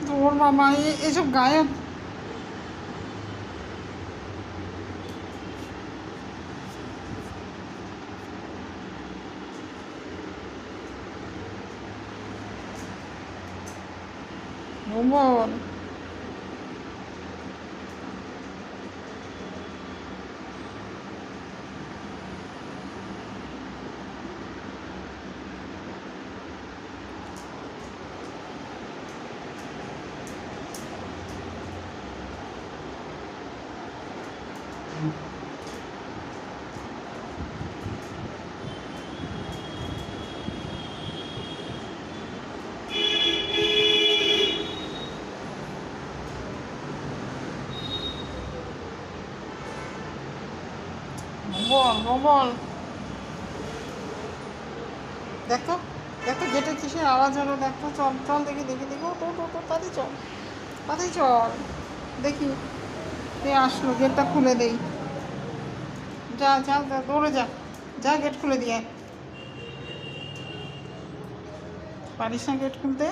তোর বাবা এসব গায়ে ভ্রমণ ভ্রমণ ভ্রমণ দেখো দেখো গেটের কিসের আওয়াজ হলো দেখো চল চল দেখি দেখি দেখি ও তো তাড়াতাড়ি চল তাড়াতাড়ি চল দেখি কে আসলো গেটটা খুলে দেই যা যা যা দৌড়ে যা যা গেট খুলে দিয়ে পারিস না গেট খুলতে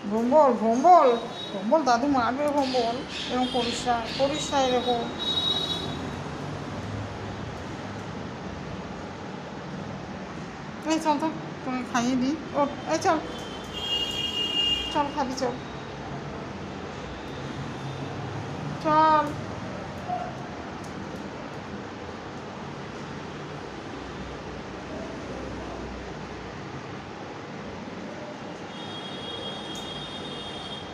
ভম্বল ভম্বল ভম্বল দাদু মারবে ভম্বল এরকম করিস না এরকম এই চল তো তুমি খাইয়ে দিই ও এই চল চল খাবি চল চল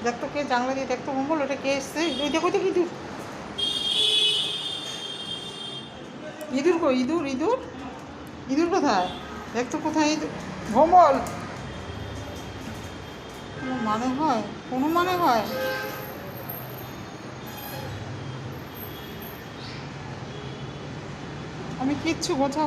দেখতো কে জানলা দিয়ে দেখতো ভম্বল ওটা কে এসছে ওই দেখো দেখি ইঁদুর ইঁদুর কই ইঁদুর ইঁদুর ইঁদুর কোথায় দেখতো কোথায় ইঁদুর ভম্বল কোনো মানে হয় আমি কিচ্ছু কোথাও